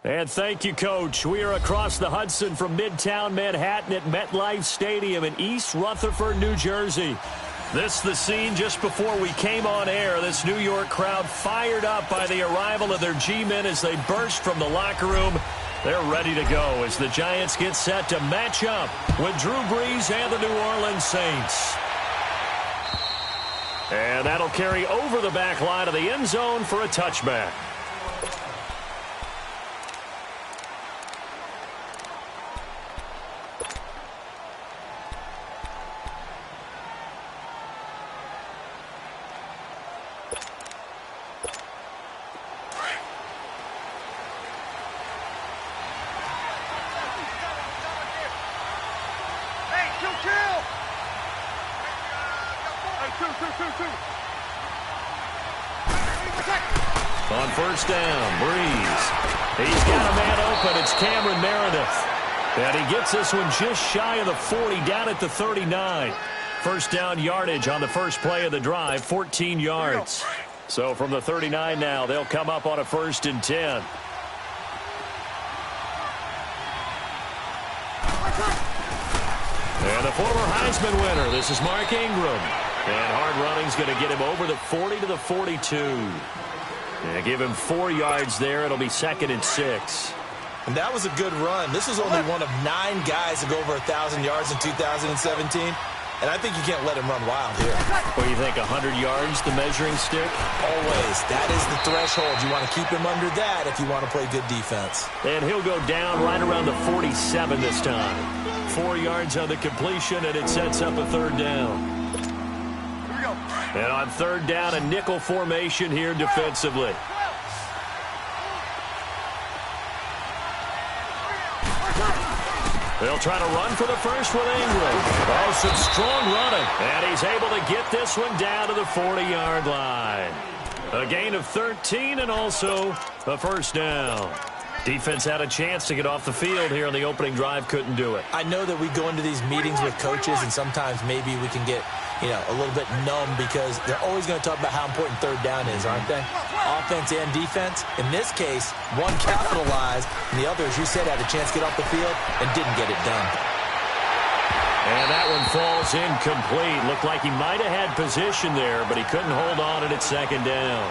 And thank you, Coach. We are across the Hudson from Midtown Manhattan at MetLife Stadium in East Rutherford, New Jersey. This the scene just before we came on air. This New York crowd fired up by the arrival of their G-men as they burst from the locker room. They're ready to go as the Giants get set to match up with Drew Brees and the New Orleans Saints. And that'll carry over the back line of the end zone for a touchback. On first down, Brees. He's got a man open. It's Cameron Meredith. And he gets this one just shy of the 40, down at the 39. First down yardage on the first play of the drive, 14 yards. So from the 39 now, they'll come up on a 1st and 10. And the former Heisman winner, this is Mark Ingram. And hard running's going to get him over the 40 to the 42. And give him 4 yards there. It'll be 2nd and 6. And that was a good run. This was only one of 9 guys to go over 1,000 yards in 2017. And I think you can't let him run wild here. What do you think, 100 yards, the measuring stick? Always. That is the threshold. You want to keep him under that if you want to play good defense. And he'll go down right around the 47 this time. 4 yards on the completion, and it sets up a 3rd down. And on 3rd down, a nickel formation here defensively. They'll try to run for the first with Ingram. Oh, some strong running. And he's able to get this one down to the 40-yard line. A gain of 13 and also a 1st down. Defense had a chance to get off the field here on the opening drive. Couldn't do it. I know that we go into these meetings with coaches, and sometimes maybe we can get, a little bit numb because they're always going to talk about how important 3rd down is, aren't they? Offense and defense. In this case, one capitalized, and the other, as you said, had a chance to get off the field and didn't get it done. And that one falls incomplete. Looked like he might have had position there, but he couldn't hold on at 2nd down.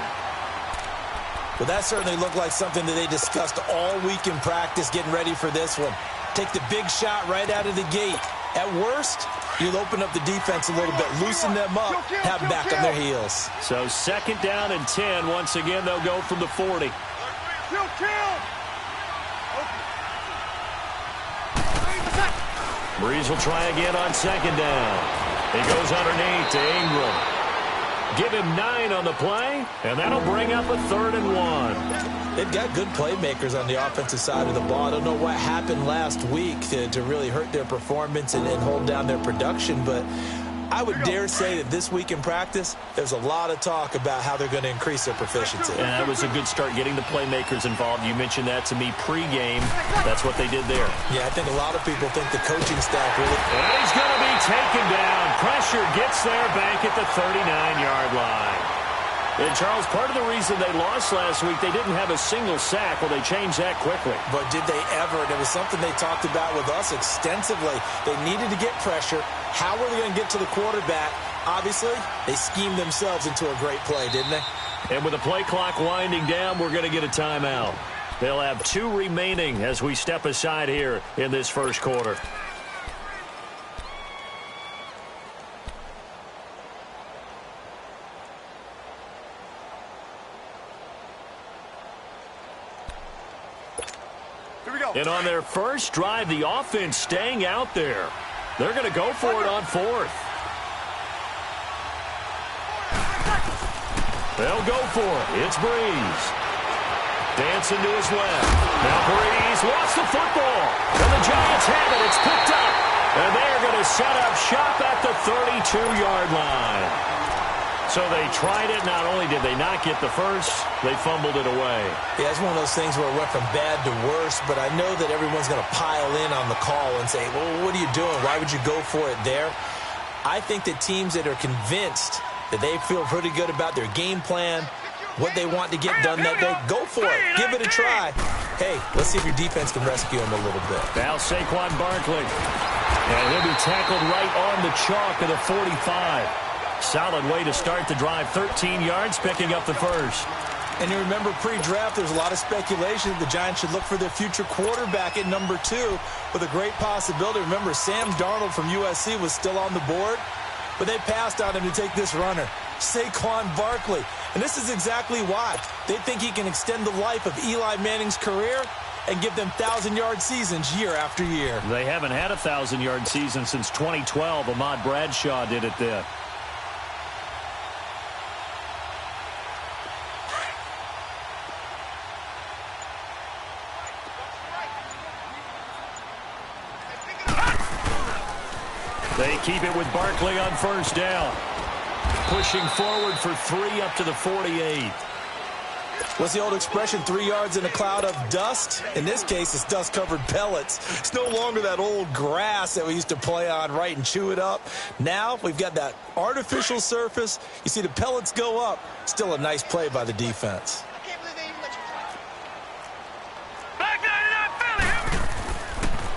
Well, that certainly looked like something that they discussed all week in practice getting ready for this one. Take the big shot right out of the gate. At worst, you'll open up the defense a little bit, loosen them up, have them back on their heels. So 2nd down and 10. Once again, they'll go from the 40. Brees will try again on 2nd down. He goes underneath to Ingram. Give him 9 on the play, and that'll bring up a 3rd and 1. They've got good playmakers on the offensive side of the ball. I don't know what happened last week to really hurt their performance and hold down their production, but I would dare say that this week in practice, there's a lot of talk about how they're going to increase their proficiency. And that was a good start getting the playmakers involved. You mentioned that to me pregame. That's what they did there. Yeah, I think a lot of people think the coaching staff really... And he's going to be taken down. Pressure gets there back at the 39-yard line. And, Charles, part of the reason they lost last week, they didn't have a single sack. Well, they changed that quickly. But did they ever? And it was something they talked about with us extensively. They needed to get pressure. How were they going to get to the quarterback? Obviously, they schemed themselves into a great play, didn't they? And with the play clock winding down, we're going to get a timeout. They'll have 2 remaining as we step aside here in this first quarter. And on their first drive, the offense staying out there. They're going to go for it on 4th. They'll go for it. It's Brees. Dancing to his left. Now Brees lost the football. And the Giants have it. It's picked up. And they're going to set up shop at the 32-yard line. So they tried it. Not only did they not get the first, they fumbled it away. Yeah, it's one of those things where it went from bad to worse, but I know that everyone's going to pile in on the call and say, well, what are you doing? Why would you go for it there? I think that teams that are convinced that they feel pretty good about their game plan, what they want to get done that day, go for it. Give it a try. hey, let's see if your defense can rescue him a little bit. Now Saquon Barkley. And he'll be tackled right on the chalk of the 45. Solid way to start the drive. 13 yards, picking up the first. And you remember pre-draft, there's a lot of speculation that the Giants should look for their future quarterback at number 2 with a great possibility. Remember, Sam Darnold from USC was still on the board, but they passed on him to take this runner, Saquon Barkley. And this is exactly why. They think he can extend the life of Eli Manning's career and give them 1,000-yard seasons year after year. They haven't had a 1,000-yard season since 2012. Ahmad Bradshaw did it then. They keep it with Barkley on first down. Pushing forward for 3 up to the 48. What's the old expression, 3 yards in a cloud of dust? In this case, it's dust-covered pellets. It's no longer that old grass that we used to play on, right, and chew it up. Now we've got that artificial surface. You see the pellets go up. Still a nice play by the defense.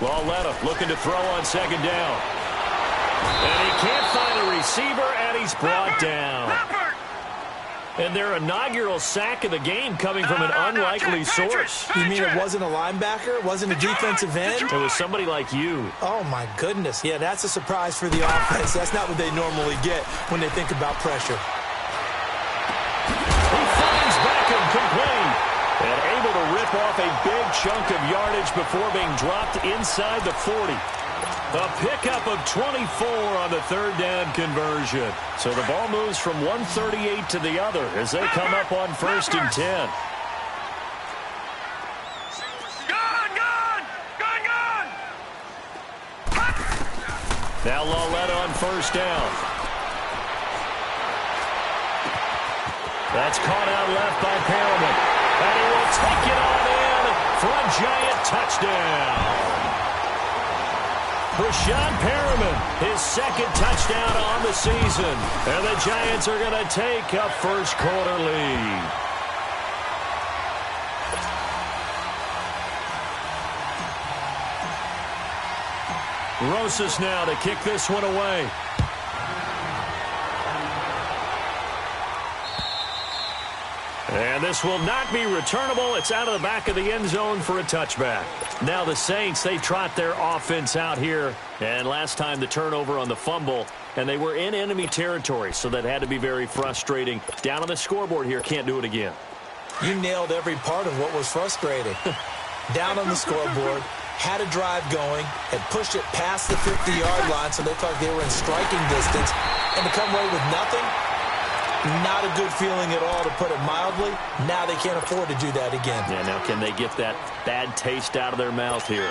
Lauletta looking to throw on second down. And he can't find a receiver, and he's brought down. And their inaugural sack of the game coming from an unlikely source. You mean it wasn't a linebacker? It wasn't a defensive end? It was somebody like you. Oh, my goodness. Yeah, that's a surprise for the offense. That's not what they normally get when they think about pressure. He finds Beckham complete. And able to rip off a big chunk of yardage before being dropped inside the 40. A pickup of 24 on the third down conversion. So the ball moves from 138 to the other as they come up on 1st and 10. Now Lauletta on first down. That's caught out left by Perriman. And he will take it on in for a Giant touchdown. Brashad Perriman, his second touchdown on the season. And the Giants are going to take a first-quarter lead. Rosas now to kick this one away. And this will not be returnable. It's out of the back of the end zone for a touchback. Now the Saints, they trot their offense out here. And last time the turnover on the fumble, and they were in enemy territory, so that had to be very frustrating. Down on the scoreboard here, can't do it again. You nailed every part of what was frustrating. Down on the scoreboard, had a drive going, had pushed it past the 50-yard line, so they thought they were in striking distance, and to come away with nothing, not a good feeling at all, to put it mildly. Now they can't afford to do that again. Yeah, now can they get that bad taste out of their mouth here?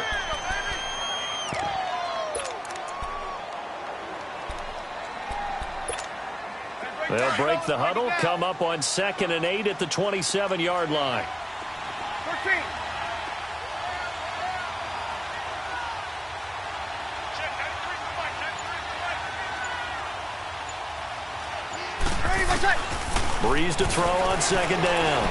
They'll break the huddle, come up on 2nd and 8 at the 27-yard line. 14. Breeze to throw on second down.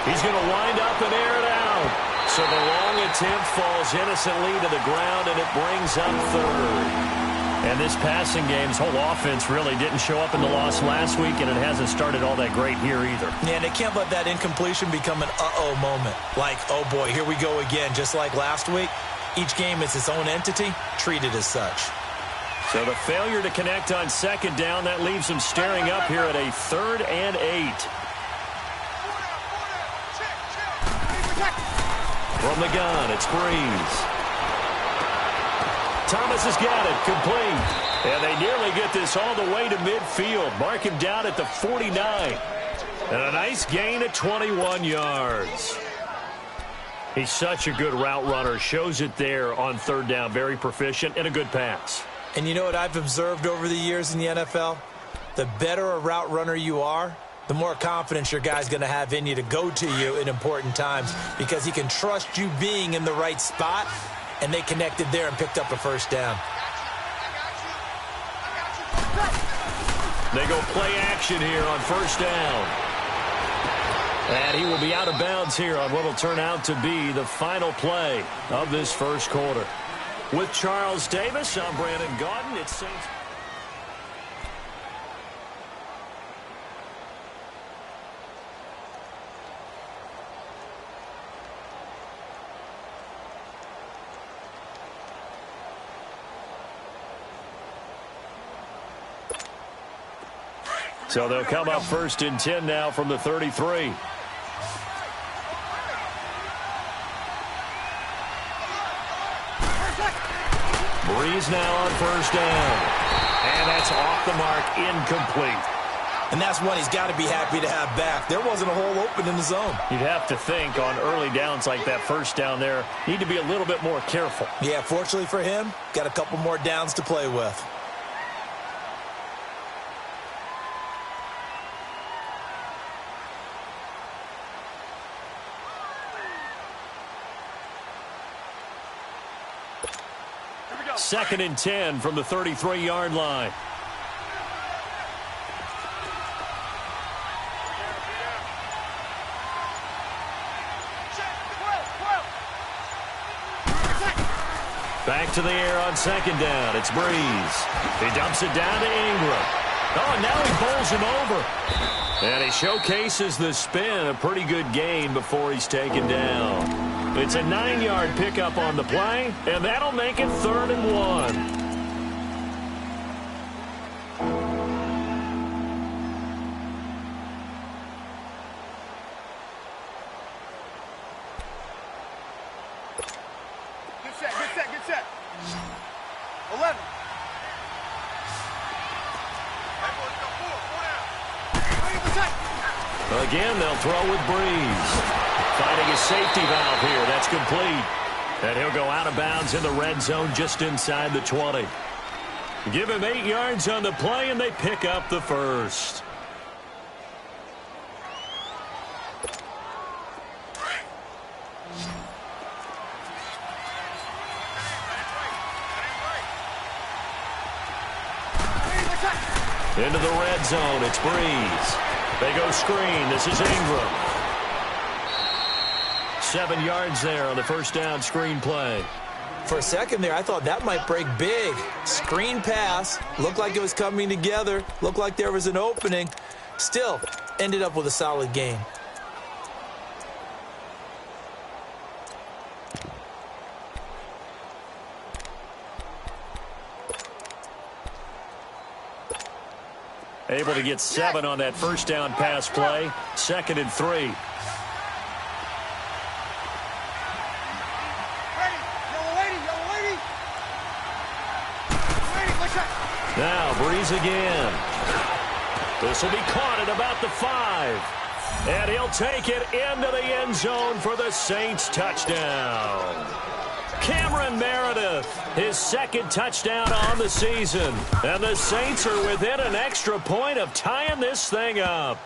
He's going to wind up and air it out. So the long attempt falls innocently to the ground, and it brings up 3rd. And this passing game's whole offense really didn't show up in the loss last week, and it hasn't started all that great here either. Yeah, and they can't let that incompletion become an uh-oh moment. Like, oh boy, here we go again. Just like last week, each game is its own entity, treated as such. So the failure to connect on second down, that leaves them staring up here at a 3rd and 8. From the gun, it's Breeze. Thomas has got it, complete. And they nearly get this all the way to midfield. Mark him down at the 49. And a nice gain of 21 yards. He's such a good route runner. Shows it there on 3rd down. Very proficient and a good pass. And you know what I've observed over the years in the NFL? The better a route runner you are, the more confidence your guy's going to have in you to go to you in important times, because he can trust you being in the right spot, and they connected there and picked up a first down. They go play action here on 1st down. And he will be out of bounds here on what will turn out to be the final play of this first quarter. With Charles Davis, I'm Brandon Gaudin. It's Saints. So they'll come up 1st and 10 now from the 33. Breeze now on 1st down. And that's off the mark, incomplete. And that's one he's got to be happy to have back. There wasn't a hole open in the zone. You'd have to think on early downs like that 1st down there, need to be a little bit more careful. Yeah, fortunately for him, got a couple more downs to play with. Second and 10 from the 33-yard line. Back to the air on 2nd down. It's Breeze. He dumps it down to Ingram. Oh, and now he bowls him over. And he showcases the spin. A pretty good gain before he's taken down. It's a 9-yard pickup on the play, and that'll make it 3rd and 1. Good set. 11. Again, they'll throw with Breeze. Finding a safety valve here. That's complete. And he'll go out of bounds in the red zone just inside the 20. Give him 8 yards on the play, and they pick up the first. Into the red zone. It's Breeze. They go screen. This is Ingram. 7 yards there on the 1st down screen play. For a second there, I thought that might break big. Screen pass. Looked like it was coming together. Looked like there was an opening. Still, ended up with a solid gain. Able to get 7 on that 1st down pass play. 2nd and 3. Now Breeze again. This will be caught at about the 5. And he'll take it into the end zone for the Saints touchdown. Cameron Meredith, his 2nd touchdown on the season. And the Saints are within an extra point of tying this thing up.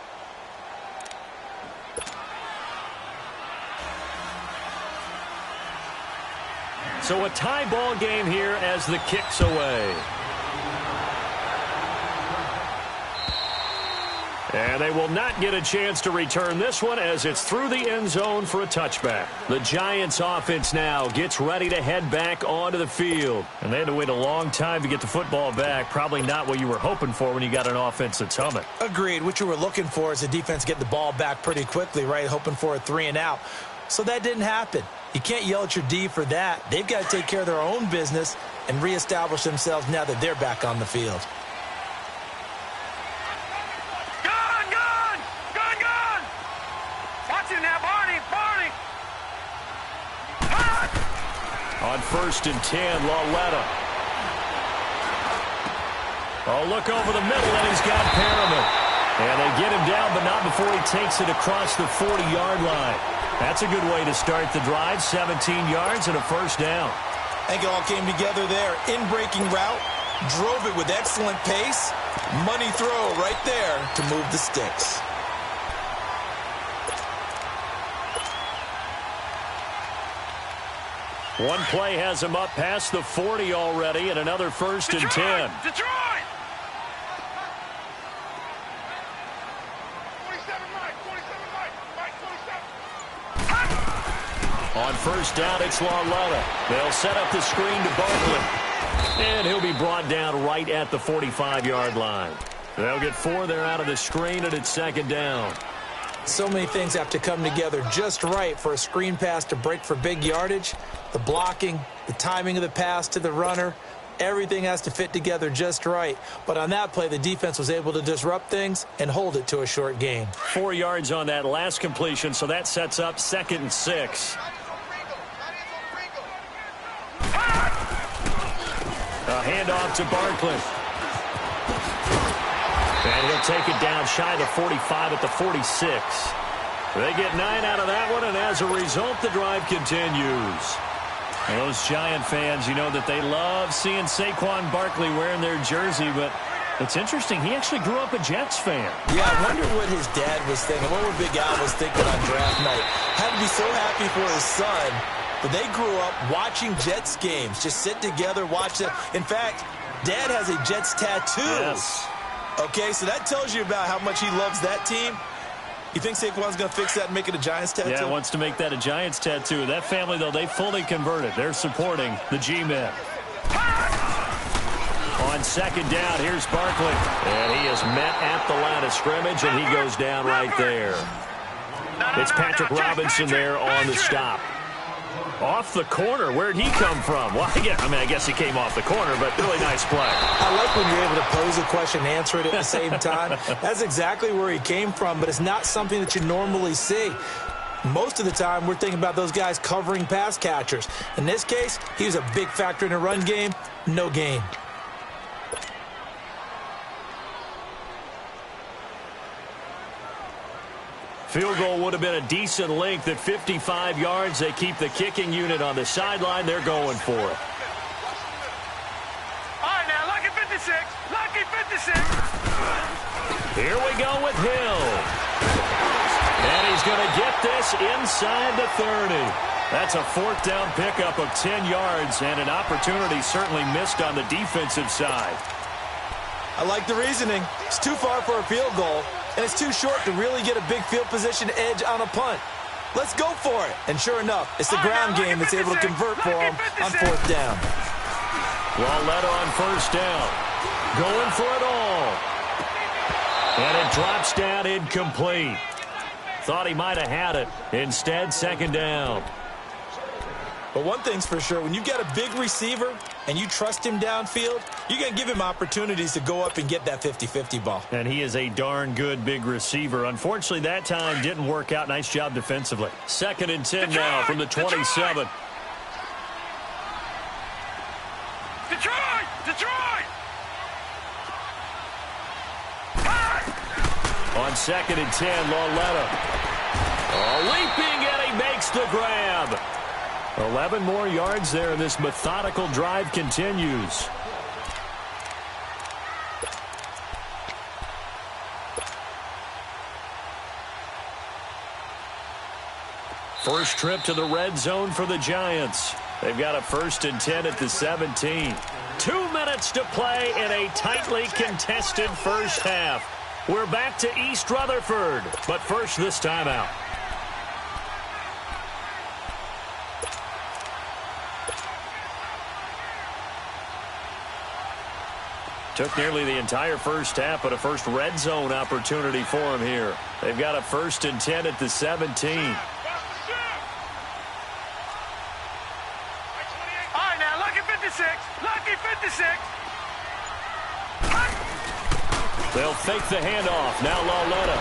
So a tie ball game here as the kick's away. And they will not get a chance to return this one as it's through the end zone for a touchback. The Giants offense now gets ready to head back onto the field. And they had to wait a long time to get the football back. Probably not what you were hoping for when you got an offense that's humming. Agreed. What you were looking for is the defense get the ball back pretty quickly, right? Hoping for a 3 and out. So that didn't happen. You can't yell at your D for that. They've got to take care of their own business and reestablish themselves now that they're back on the field. On 1st and 10, Lauletta. Oh, look over the middle, and he's got Perriman. And they get him down, but not before he takes it across the 40-yard line. That's a good way to start the drive. 17 yards and a 1st down. I think it all came together there. In-breaking route, drove it with excellent pace. Money throw right there to move the sticks. One play has him up past the 40 already, and another 1st and 10. Detroit! On first down, it's Lauletta. They'll set up the screen to Barkley. And he'll be brought down right at the 45-yard line. They'll get 4 there out of the screen, and it's second down. So many things have to come together just right for a screen pass to break for big yardage. The blocking, the timing of the pass to the runner, everything has to fit together just right. But on that play, the defense was able to disrupt things and hold it to a short gain. 4 yards on that last completion, so that sets up 2nd and 6. A handoff to Barkley. And he'll take it down shy of the 45 at the 46. They get 9 out of that one, and as a result, the drive continues. Those Giant fans, you know that they love seeing Saquon Barkley wearing their jersey, but it's interesting. He actually grew up a Jets fan. Yeah, I wonder what his dad was thinking. What would Big Al was thinking on draft night? Had to be so happy for his son. But they grew up watching Jets games. Just sit together, watch them. In fact, Dad has a Jets tattoo. Yes. Okay, so that tells you about how much he loves that team. You think Saquon's going to fix that and make it a Giants tattoo? Yeah, wants to make that a Giants tattoo. That family, though, they fully converted. They're supporting the G-men. On second down, here's Barkley. And he is met at the line of scrimmage, and he goes down right there. It's Patrick Robinson there on the stop. Off the corner. Where'd he come from? Well, I guess he came off the corner, but really nice play. I like when you're able to pose a question and answer it at the same time. That's exactly where he came from, but it's not something that you normally see. Most of the time, we're thinking about those guys covering pass catchers. In this case, he was a big factor in the run game. No gain. Field goal would have been a decent length at 55 yards. They keep the kicking unit on the sideline. They're going for it. All right, now, lucky 56. Lucky 56. Here we go with Hill. And he's going to get this inside the 30. That's a 4th down pickup of 10 yards, and an opportunity certainly missed on the defensive side. I like the reasoning. It's too far for a field goal, and it's too short to really get a big field position edge on a punt. Let's go for it. And sure enough, it's the ground game that's able to convert for him on 4th down. Lauletta on first down. Going for it all. And it drops down incomplete. Thought he might have had it. Instead, 2nd down. But one thing's for sure, when you've got a big receiver and you trust him downfield, you're going to give him opportunities to go up and get that 50-50 ball. And he is a darn good big receiver. Unfortunately, that time didn't work out. Nice job defensively. 2nd and 10 now from the 27. Detroit! Detroit! On 2nd and 10, Lauletta. Leaping, and he makes the grab. 11 more yards there, and this methodical drive continues. First trip to the red zone for the Giants. They've got a 1st and 10 at the 17. 2 minutes to play in a tightly contested first half. We're back to East Rutherford, but first this timeout. Took nearly the entire first half, but a first red zone opportunity for him here. They've got a 1st and 10 at the 17. All right, now, lucky 56. Lucky 56. They'll fake the handoff. Now Lauletta.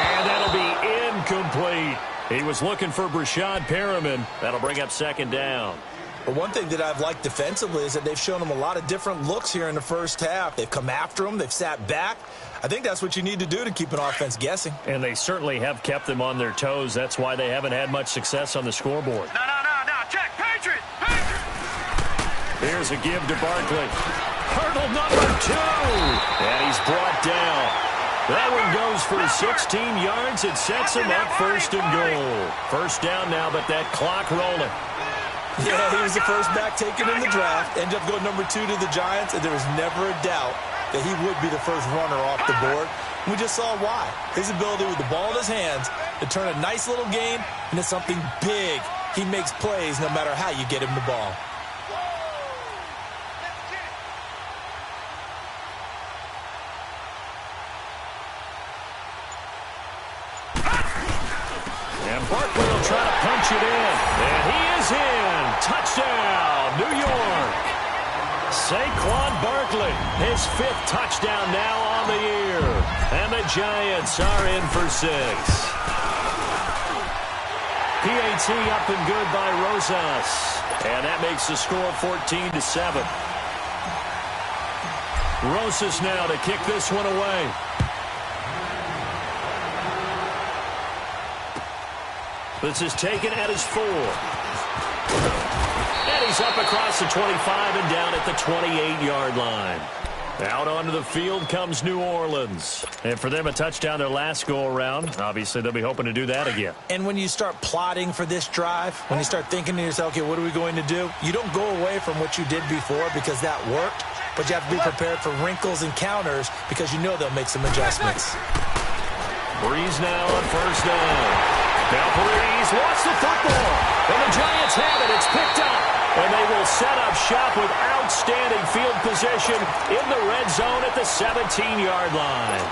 And that'll be incomplete. He was looking for Brashad Perriman. That'll bring up 2nd down. But one thing that I've liked defensively is that they've shown him a lot of different looks here in the first half. They've come after him. They've sat back. I think that's what you need to do to keep an offense guessing. And they certainly have kept them on their toes. That's why they haven't had much success on the scoreboard. No. Check. Patriot. Here's a give to Barkley. Hurdle number 2. And he's brought down. That one goes for 16 yards. It sets him up 1st and goal. First down now, but that clock rolling. Yeah, he was the first back taken in the draft. Ended up going number 2 to the Giants, and there was never a doubt that he would be the first runner off the board. We just saw why. His ability with the ball in his hands to turn a nice little game into something big. He makes plays no matter how you get him the ball. And Barkley will try to punch it in. And he is in. Touchdown, New York. Saquon Barkley, his 5th touchdown now on the year. And the Giants are in for 6. PAT up and good by Rosas. And that makes the score 14-7. Rosas now to kick this one away. This is taken at his 4. And he's up across the 25 and down at the 28-yard line. Out onto the field comes New Orleans. And for them, a touchdown their last go-around. Obviously, they'll be hoping to do that again. And when you start plotting for this drive, when you start thinking to yourself, okay, what are we going to do? You don't go away from what you did before because that worked, but you have to be prepared for wrinkles and counters because you know they'll make some adjustments. Breeze now on first down. Now Breeze lost the football. And the Giants have it. It's picked up. And they will set up shop with outstanding field position in the red zone at the 17-yard line.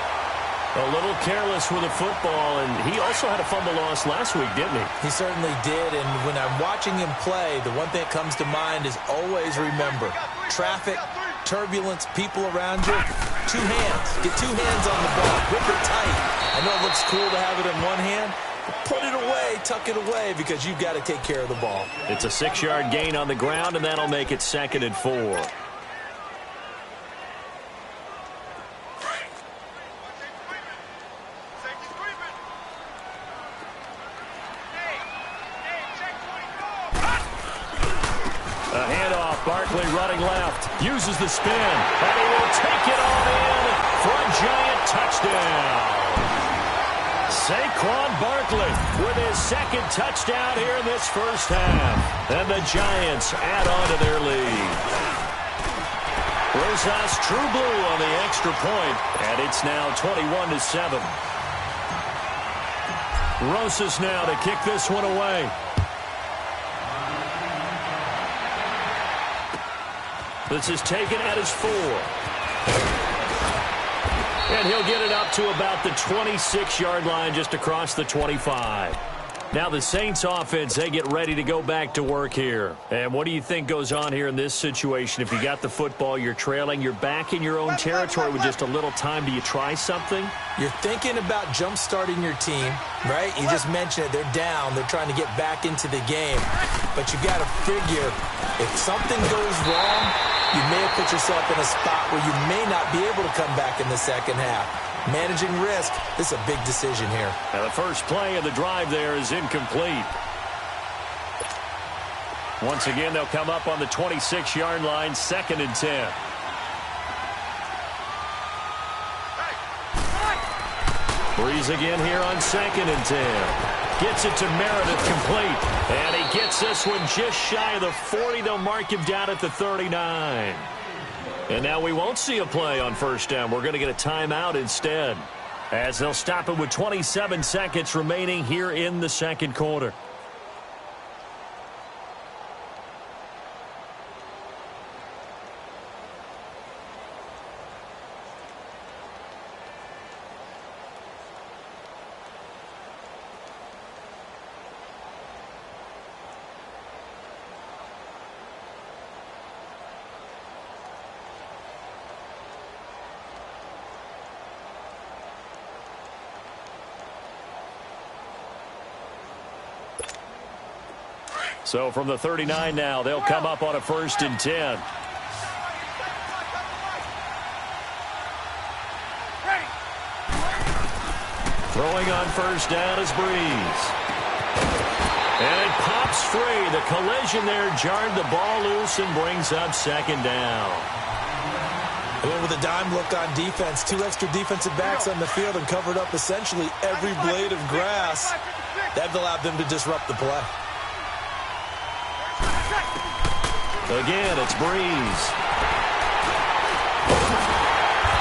A little careless with the football, and he also had a fumble loss last week, didn't he? He certainly did, and when I'm watching him play, the one thing that comes to mind is always remember, traffic, turbulence, people around you, 2 hands. Get 2 hands on the ball. Grip it tight. I know it looks cool to have it in one hand. Put it away, tuck it away, because you've got to take care of the ball. It's a 6-yard gain on the ground, and that'll make it 2nd and 4. A handoff, Barkley running left, uses the spin, and he will take it on in for a Giant touchdown. Saquon Barkley with his 2nd touchdown here in this first half. And the Giants add on to their lead. Rosas true blue on the extra point, and it's now 21-7. Rosas now to kick this one away. This is taken at his 4. And he'll get it up to about the 26-yard line just across the 25. Now the Saints offense, they get ready to go back to work here. And what do you think goes on here in this situation? If you got the football, you're trailing, you're back in your own territory with just a little time. Do you try something? You're thinking about jump-starting your team, right? You just mentioned it. They're down. They're trying to get back into the game. But you got to figure if something goes wrong, you may have put yourself in a spot where you may not be able to come back in the second half. Managing risk, this is a big decision here. Now the first play of the drive there is incomplete. Once again, they'll come up on the 26-yard line, 2nd and 10. Breeze again here on 2nd and 10. Gets it to Meredith complete. And he gets this one just shy of the 40. They'll mark him down at the 39. And now we won't see a play on first down. We're going to get a timeout instead, as they'll stop it with 27 seconds remaining here in the second quarter. So from the 39 now, they'll come up on a 1st and 10. Throwing on first down is Breeze. And it pops free. The collision there jarred the ball loose and brings up 2nd down. Well, with a dime look on defense, 2 extra defensive backs on the field and covered up essentially every blade of grass. That allowed them to disrupt the play. Again, it's Breeze.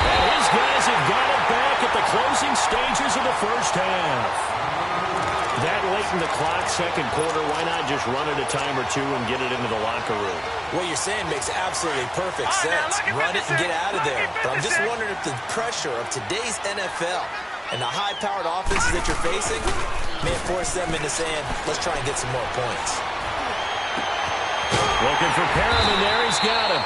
And his guys have got it back at the closing stages of the first half. That late in the clock, second quarter, why not just run it a time or two and get it into the locker room? What you're saying makes absolutely perfect sense. Run it and get out of there. But I'm just wondering if the pressure of today's NFL and the high-powered offenses that you're facing may force them into saying, let's try and get some more points. Looking for Perriman there. He's got him.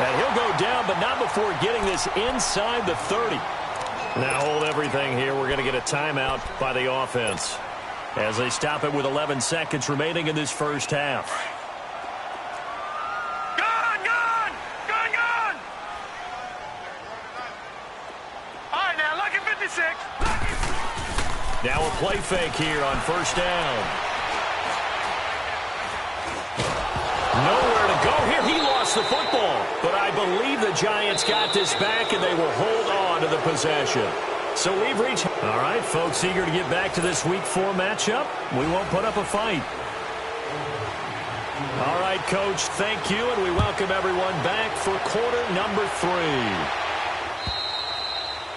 And he'll go down, but not before getting this inside the 30. Now hold everything here. We're going to get a timeout by the offense as they stop it with 11 seconds remaining in this first half. Gone! All right, now, lucky 56. Now a play fake here on first down. Nowhere to go here. He lost the football. But I believe the Giants got this back, and they will hold on to the possession. So we've reached... All right, folks, eager to get back to this Week 4 matchup. We won't put up a fight. All right, Coach, thank you, and we welcome everyone back for quarter number 3.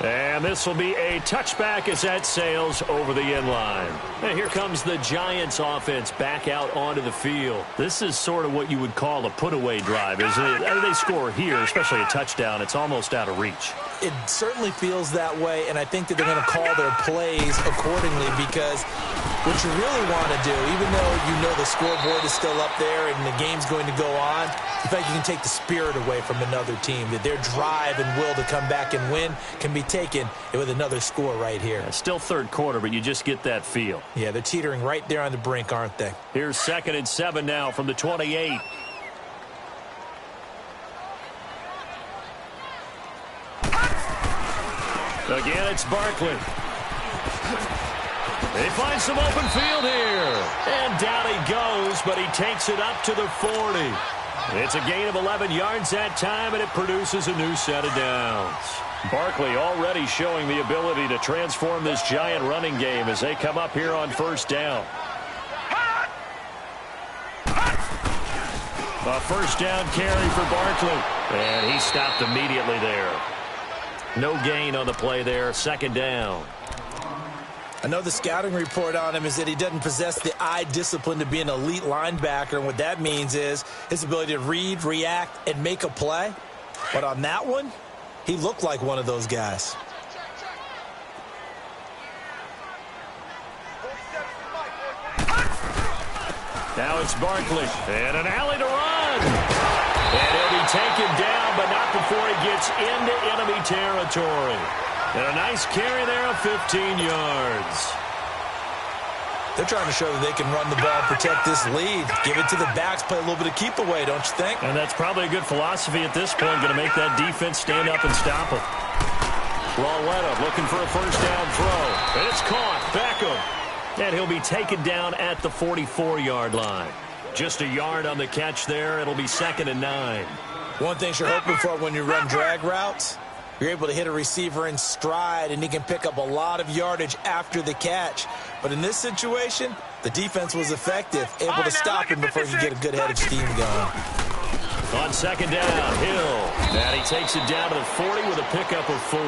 And this will be a touchback as that sails over the end line. And here comes the Giants offense back out onto the field. This is sort of what you would call a put-away drive, isn't it? They score here, especially a touchdown. It's almost out of reach. It certainly feels that way, and I think that they're going to call their plays accordingly because what you really want to do, even though you know the scoreboard is still up there and the game's going to go on, in fact, you can take the spirit away from another team, that their drive and will to come back and win can be taken with another score right here. It's still third quarter, but you just get that feel. Yeah, they're teetering right there on the brink, aren't they? Here's 2nd and 7 now from the 28. Again, it's Barkley. They find some open field here. And down he goes, but he takes it up to the 40. It's a gain of 11 yards that time, and it produces a new set of downs. Barkley already showing the ability to transform this Giant running game as they come up here on first down. A first down carry for Barkley. And he stopped immediately there. No gain on the play there. 2nd down. I know the scouting report on him is that he doesn't possess the eye discipline to be an elite linebacker, and what that means is his ability to read, react, and make a play. But on that one, he looked like one of those guys. Now it's Barkley. And an alley to run. And he'll be taken down, but not before he gets into enemy territory. And a nice carry there of 15 yards. They're trying to show that they can run the ball, protect this lead, give it to the backs, play a little bit of keep away, don't you think? And that's probably a good philosophy at this point, going to make that defense stand up and stop them. Lawletta looking for a first down throw. And it's caught. Beckham. And he'll be taken down at the 44-yard line. Just a yard on the catch there. It'll be 2nd and 9. One thing you're hoping for when you run drag routes, you're able to hit a receiver in stride, and he can pick up a lot of yardage after the catch. But in this situation, the defense was effective, able to stop him before he could get a good head of steam going. On 2nd down, Hill. And he takes it down to the 40 with a pickup of 4.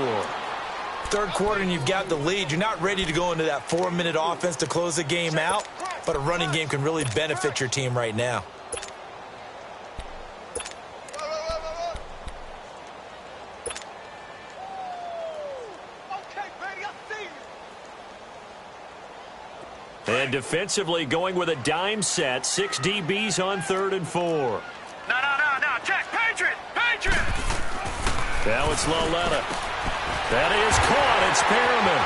Third quarter and you've got the lead. You're not ready to go into that 4-minute offense to close the game out, but a running game can really benefit your team right now. And defensively going with a dime set. 6 DBs on 3rd and 4. No. Check. Patriot. Now it's Lawletta. That is caught. It's Perriman.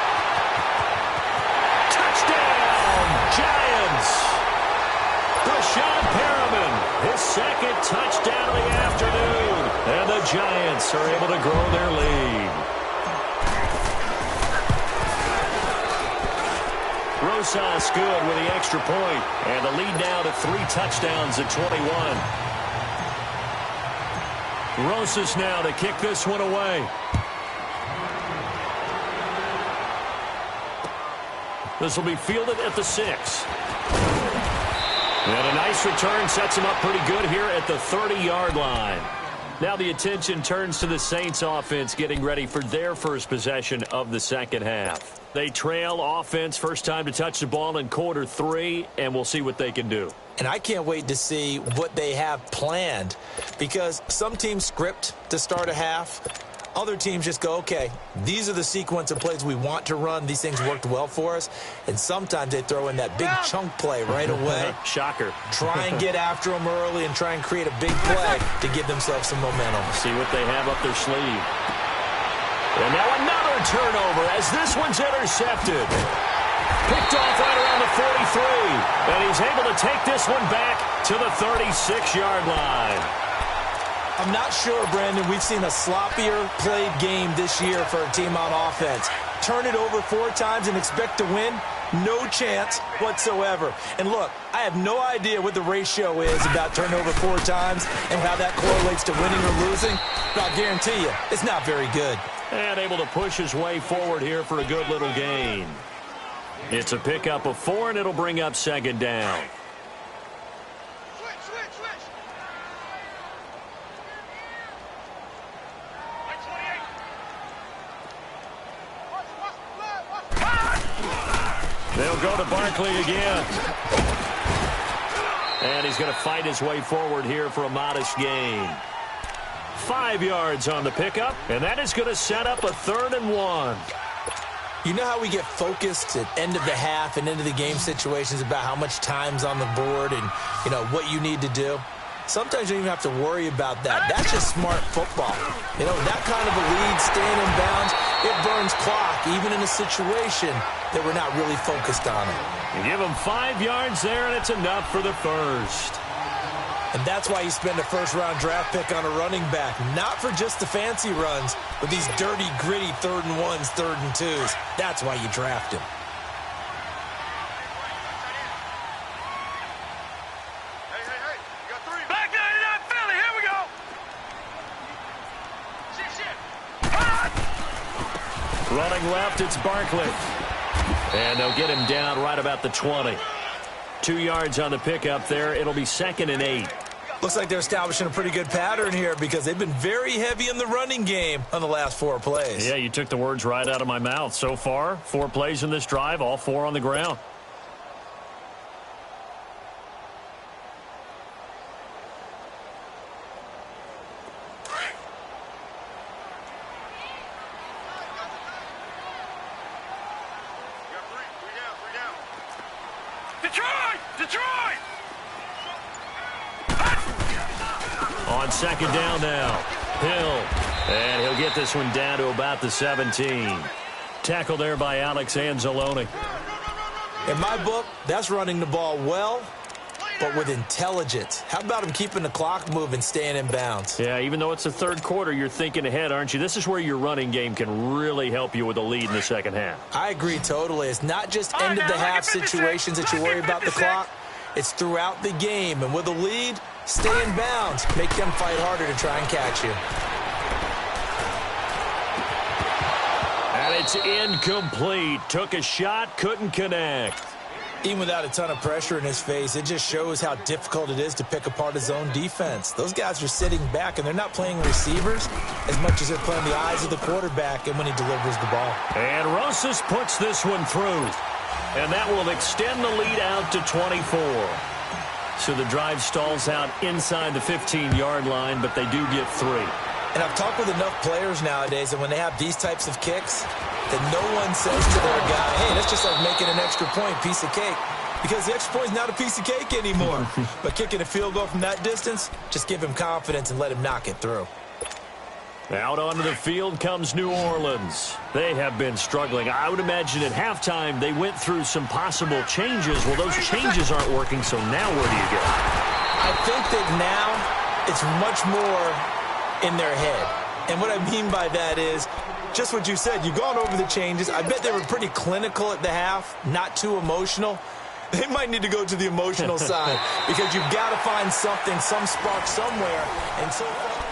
Touchdown, Giants. Brashad Perriman, his 2nd touchdown of the afternoon. And the Giants are able to grow their lead. Rosas good with the extra point. And the lead now to 3 touchdowns at 21. Rosas now to kick this one away. This will be fielded at the 6. And a nice return sets him up pretty good here at the 30-yard line. Now the attention turns to the Saints offense getting ready for their first possession of the second half. They trail offense first time to touch the ball in quarter 3, and we'll see what they can do. And I can't wait to see what they have planned, because some teams script to start a half. Other teams just go, okay, these are the sequence of plays we want to run. These things worked well for us. And sometimes they throw in that big chunk play right away. Shocker. Try and get after them early and try and create a big play to give themselves some momentum. See what they have up their sleeve. And now another turnover as this one's intercepted. Picked off right around the 43. And he's able to take this one back to the 36-yard line. I'm not sure, Brandon, we've seen a sloppier played game this year for a team on offense. Turn it over 4 times and expect to win? No chance whatsoever. And look, I have no idea what the ratio is about turnover 4 times and how that correlates to winning or losing, but I'll guarantee you, it's not very good. And able to push his way forward here for a good little gain. It's a pickup of 4, and it'll bring up second down. They'll go to Barkley again. And he's going to fight his way forward here for a modest gain. 5 yards on the pickup, and that is going to set up a 3rd and 1. You know how we get focused at end of the half and into the game situations about how much time's on the board and, you know, what you need to do? Sometimes you don't even have to worry about that. That's just smart football. You know, that kind of a lead, staying in bounds, it burns clock, even in a situation that we're not really focused on it. You give them 5 yards there, and it's enough for the first. And that's why you spend a first-round draft pick on a running back, not for just the fancy runs, but these dirty, gritty 3rd and 1s, 3rd and 2s. That's why you draft him. Running left, it's Barkley. And they'll get him down right about the 20. 2 yards on the pickup there. It'll be 2nd and 8. Looks like they're establishing a pretty good pattern here because they've been very heavy in the running game on the last 4 plays. Yeah, you took the words right out of my mouth. So far, 4 plays in this drive, all 4 on the ground. On second down now, Hill, and he'll get this one down to about the 17. Tackle there by Alex Anzalone. In my book, that's running the ball well, but with intelligence. How about him keeping the clock moving, staying in bounds? Yeah, even though it's the 3rd quarter, you're thinking ahead, aren't you? This is where your running game can really help you with a lead in the second half. I agree totally. It's not just end-of-the-half situations that you worry about the clock. It's throughout the game, and with a lead, stay in bounds. Make them fight harder to try and catch you. And it's incomplete. Took a shot, couldn't connect. Even without a ton of pressure in his face, it just shows how difficult it is to pick apart his own defense. Those guys are sitting back, and they're not playing receivers as much as they're playing the eyes of the quarterback and when he delivers the ball. And Rosas puts this one through. And that will extend the lead out to 24. So the drive stalls out inside the 15-yard line, but they do get 3. And I've talked with enough players nowadays that when they have these types of kicks, that no one says to their guy, hey, that's just like making an extra point, piece of cake. Because the extra point is not a piece of cake anymore. But kicking a field goal from that distance, just give him confidence and let him knock it through. Out onto the field comes New Orleans. They have been struggling. I would imagine at halftime they went through some possible changes. Well, those changes aren't working, so now where do you go? I think that now it's much more in their head. And what I mean by that is just what you said. You've gone over the changes. I bet they were pretty clinical at the half, not too emotional. They might need to go to the emotional side because you've got to find something, some spark somewhere. And so far,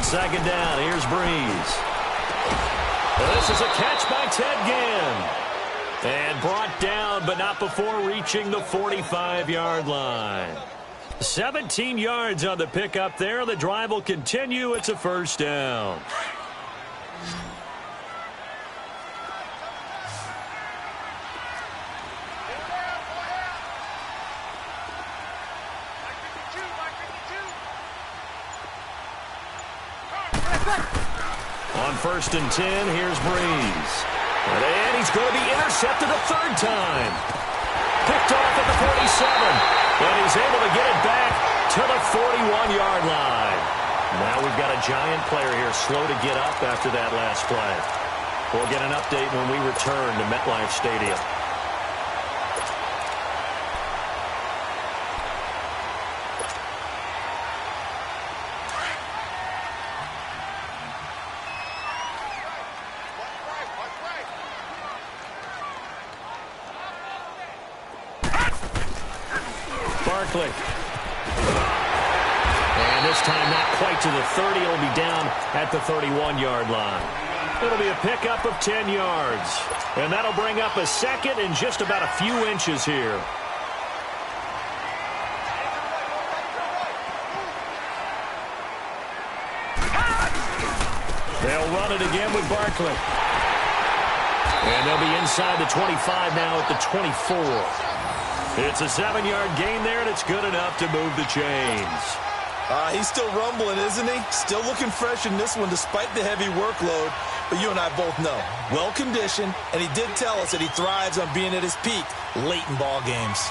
second down. Here's Breeze. This is a catch by Ted Ginn. And brought down, but not before reaching the 45-yard line. 17 yards on the pickup there. The drive will continue. It's a first down. On 1st and 10, here's Breeze. And he's going to be intercepted a third time. Picked off at the 47. And he's able to get it back to the 41-yard line. Now we've got a giant player here slow to get up after that last play. We'll get an update when we return to MetLife Stadium. Barkley. And this time not quite to the 30. It'll be down at the 31-yard line. It'll be a pickup of 10 yards. And that'll bring up a second and just about a few inches here. They'll run it again with Barkley. And they'll be inside the 25 now at the 24. It's a 7-yard gain there, and it's good enough to move the chains. He's still rumbling, isn't he? Still looking fresh in this one despite the heavy workload. But you and I both know, well-conditioned, and he did tell us that he thrives on being at his peak late in ball games.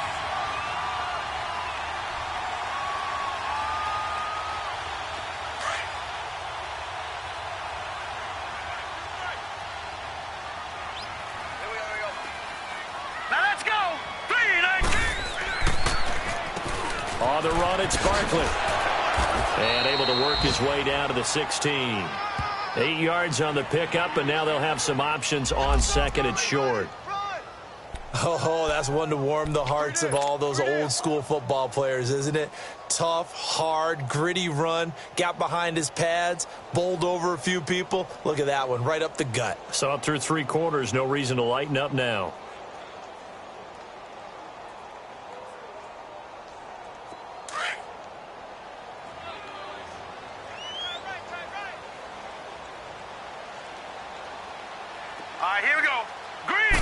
On the run, it's Barkley. And able to work his way down to the 16. 8 yards on the pickup, and now they'll have some options on second and short. Oh, that's one to warm the hearts of all those old-school football players, isn't it? Tough, hard, gritty run. Got behind his pads, bowled over a few people. Look at that one, right up the gut. So up through 3 quarters, no reason to lighten up now. Here we go. Green.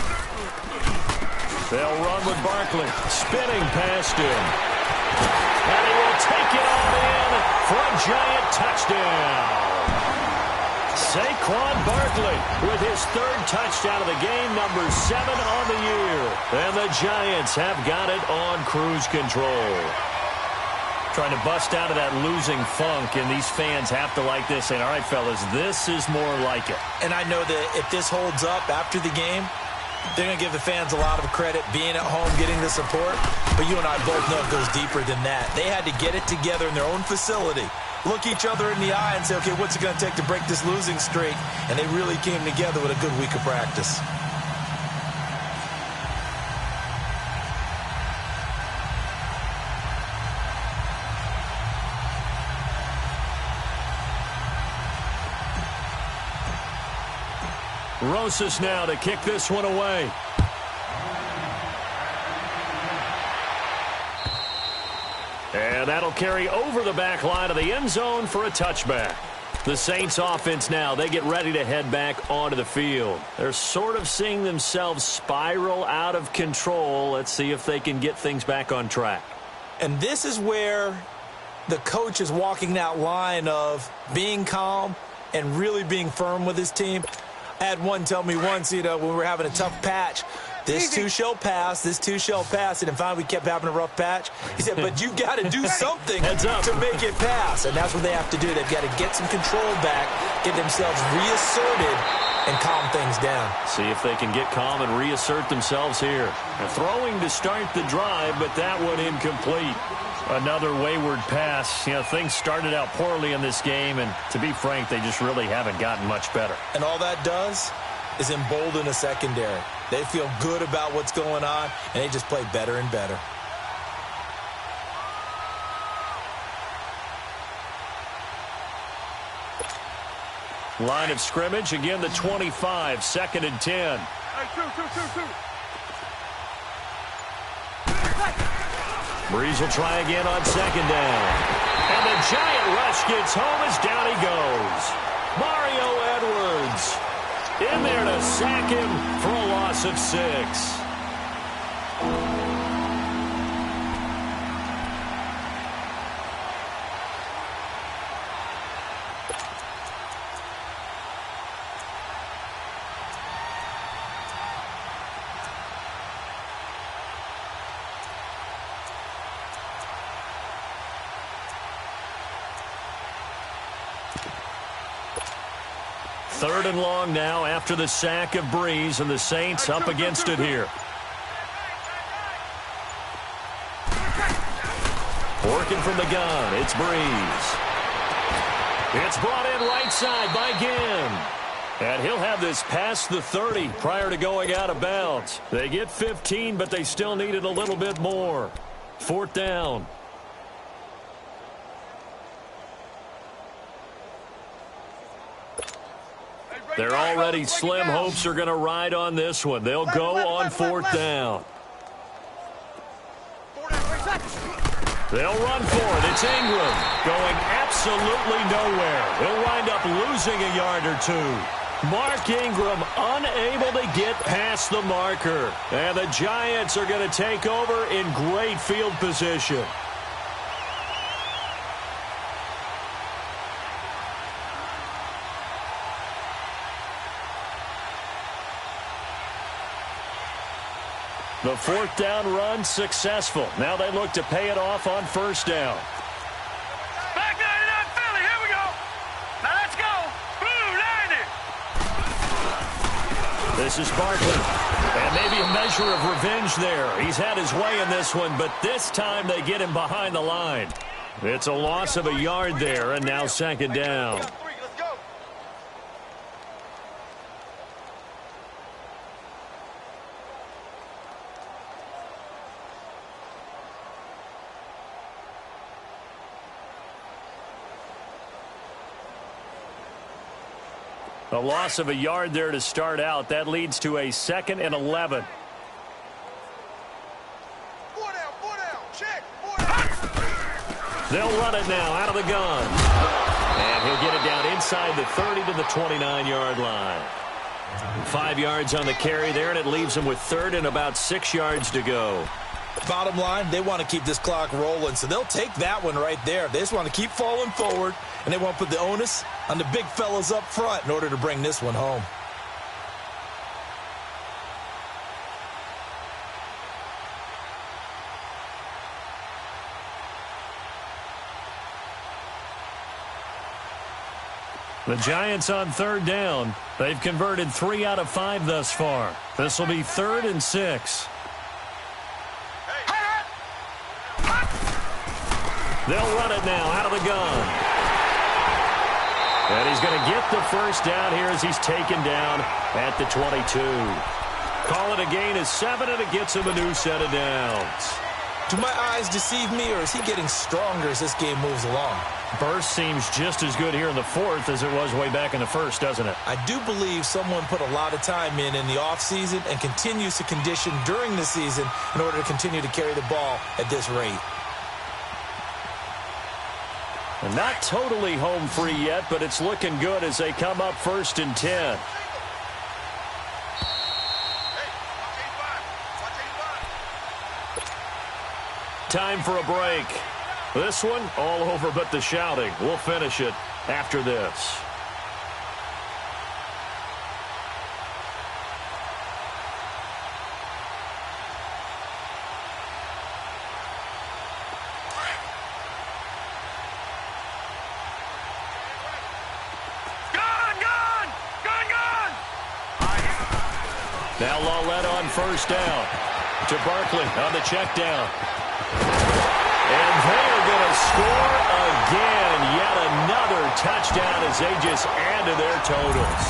They'll run with Barkley. Spinning past him. And he will take it all in for a giant touchdown. Saquon Barkley with his 3rd touchdown of the game, number 7 on the year. And the Giants have got it on cruise control. Trying to bust out of that losing funk, and these fans have to like this. And all right, fellas, this is more like it. And I know that if this holds up after the game, they're going to give the fans a lot of credit being at home, getting the support. But you and I both know it goes deeper than that. They had to get it together in their own facility, look each other in the eye and say, okay, what's it going to take to break this losing streak? And they really came together with a good week of practice. Rosas now to kick this one away. And that'll carry over the back line of the end zone for a touchback. The Saints offense now, they get ready to head back onto the field. They're sort of seeing themselves spiral out of control. Let's see if they can get things back on track. And this is where the coach is walking that line of being calm and really being firm with his team. I had one tell me once, when we were having a tough patch, this too shall pass, this too shall pass. And finally we kept having a rough patch. He said, but you've got to do something to make it pass. And that's what they have to do. They've got to get some control back, get themselves reasserted, and calm things down. See if they can get calm and reassert themselves here. Throwing to start the drive, but that one incomplete. Another wayward pass. Things started out poorly in this game, and to be frank, they just really haven't gotten much better. And all that does is embolden a secondary. They feel good about what's going on, and they just play better and better. Line of scrimmage, again the 25, 2nd and 10. Hey, two. Breeze will try again on 2nd down. And the giant rush gets home as down he goes. Mario Edwards in there to sack him for a loss of 6. Third and long now after the sack of Breeze, and the Saints up against it here. Working from the gun, it's Breeze. It's brought in right side by Ginn. And he'll have this past the 30 prior to going out of bounds. They get 15, but they still needed a little bit more. 4th down. They're already slim. Hopes are going to ride on this one. They'll go on 4th down. They'll run for it. It's Ingram going absolutely nowhere. He'll wind up losing a yard or 2. Mark Ingram unable to get past the marker. And the Giants are going to take over in great field position. The 4th down run successful. Now they look to pay it off on 1st down. Back 99 Philly, here we go. Now let's go. Blue 90. This is Barkley. And maybe a measure of revenge there. He's had his way in this one, but this time they get him behind the line. It's a loss of a yard there, and now 2nd down. A loss of a yard there to start out. That leads to a 2nd and 11. 4 down. Check. 4 down. They'll run it now out of the gun. And he'll get it down inside the 30 to the 29-yard line. 5 yards on the carry there, and it leaves him with 3rd and about 6 yards to go. Bottom line, they want to keep this clock rolling, so they'll take that one right there. They just want to keep falling forward, and they want to put the onus on the big fellas up front in order to bring this one home. The Giants on 3rd down. They've converted 3 out of 5 thus far. This will be 3rd and 6. They'll run it now out of the gun. And he's going to get the 1st down here as he's taken down at the 22. Call it a gain of 7, and it gets him a new set of downs. Do my eyes deceive me, or is he getting stronger as this game moves along? Burst seems just as good here in the 4th as it was way back in the 1st, doesn't it? I do believe someone put a lot of time in the offseason and continues to condition during the season in order to continue to carry the ball at this rate. And not totally home free yet, but it's looking good as they come up 1st and 10. Time for a break. This one all over but the shouting. We'll finish it after this. Now Lawlett on 1st down. To Barkley on the check down. And they are going to score again. Yet another touchdown as they just add to their totals.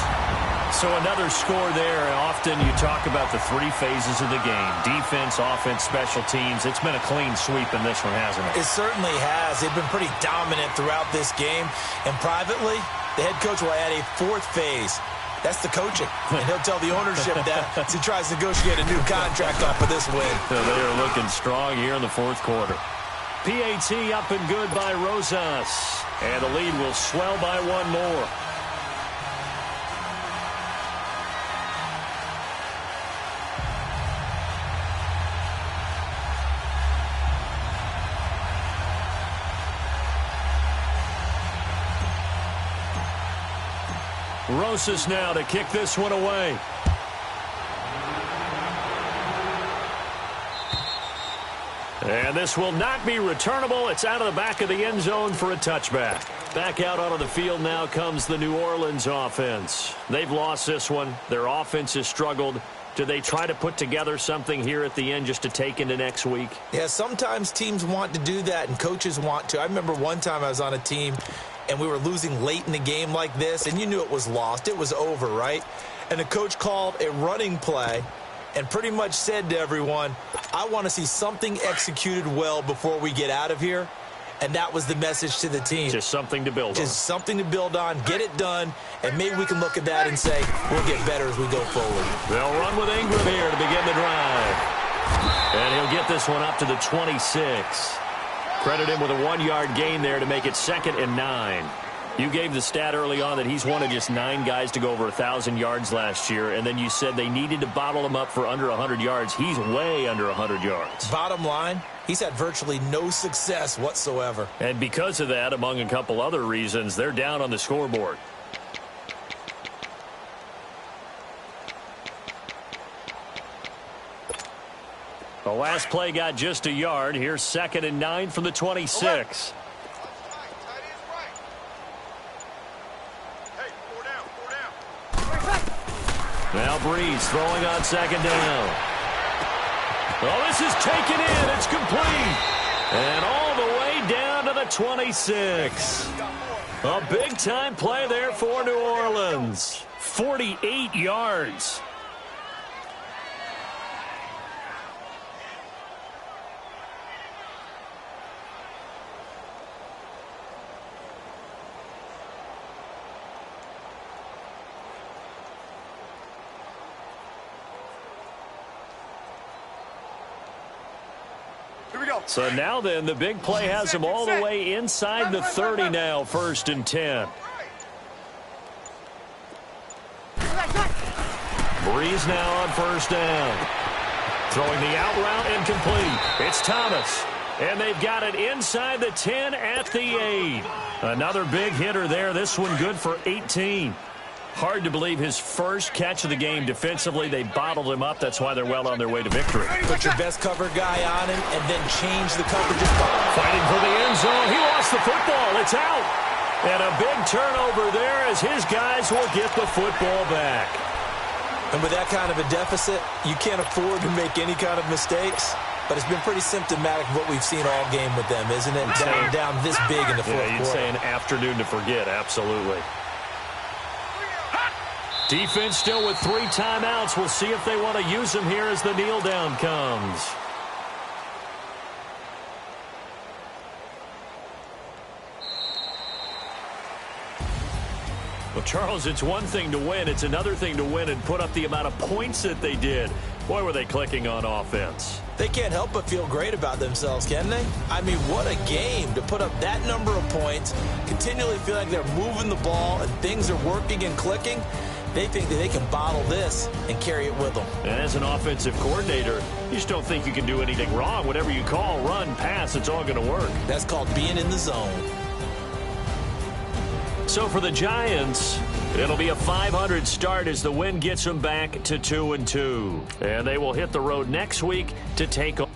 So another score there. Often you talk about the three phases of the game. Defense, offense, special teams. It's been a clean sweep in this one, hasn't it? It certainly has. They've been pretty dominant throughout this game. And privately, the head coach will add a fourth phase. That's the coaching. And he'll tell the ownership that as he tries to negotiate a new contract off of this win. So they are looking strong here in the fourth quarter. PAT up and good by Rosas. And the lead will swell by one more. Rosas now to kick this one away. And this will not be returnable. It's out of the back of the end zone for a touchback. Back out onto the field now comes the New Orleans offense. They've lost this one. Their offense has struggled. Do they try to put together something here at the end just to take into next week? Yeah, sometimes teams want to do that and coaches want to. I remember one time I was on a team and we were losing late in the game like this, and you knew it was lost. It was over, right? And the coach called a running play and pretty much said to everyone, I want to see something executed well before we get out of here. And that was the message to the team. Just something to build on. Just something to build on, get it done, and maybe we can look at that and say, we'll get better as we go forward. They'll run with Ingram here to begin the drive. And he'll get this one up to the 26. Credit him with a 1-yard gain there to make it 2nd and 9. You gave the stat early on that he's one of just 9 guys to go over 1,000 yards last year, and then you said they needed to bottle him up for under 100 yards. He's way under 100 yards. Bottom line, he's had virtually no success whatsoever. And because of that, among a couple other reasons, they're down on the scoreboard. The last play got just a yard. Here's 2nd and 9 from the 26. Now Breeze throwing on 2nd down. Oh, this is taken in. It's complete. And all the way down to the 26. A big-time play there for New Orleans. 48 yards. So now then, the big play has him all the way inside the 30 now, 1st and 10. Breeze now on 1st down. Throwing the out route incomplete. It's Thomas. And they've got it inside the 10 at the 8. Another big hitter there. This one good for 18. Hard to believe his first catch of the game defensively. They bottled him up. That's why they're well on their way to victory. Put your best cover guy on him and then change the coverage. Fighting for the end zone. He lost the football. It's out. And a big turnover there as his guys will get the football back. And with that kind of a deficit, you can't afford to make any kind of mistakes. But it's been pretty symptomatic of what we've seen all game with them, isn't it? Down this big in the fourth quarter. You'd say an afternoon to forget. Absolutely. Defense still with 3 timeouts. We'll see if they want to use them here as the kneel down comes. Well, Charles, it's one thing to win. It's another thing to win and put up the amount of points that they did. Boy, were they clicking on offense. They can't help but feel great about themselves, can they? I mean, what a game to put up that number of points, continually feel like they're moving the ball and things are working and clicking. They think that they can bottle this and carry it with them. And as an offensive coordinator, you just don't think you can do anything wrong. Whatever you call, run, pass, it's all going to work. That's called being in the zone. So for the Giants, it'll be a 500 start as the win gets them back to 2-2. And they will hit the road next week to take on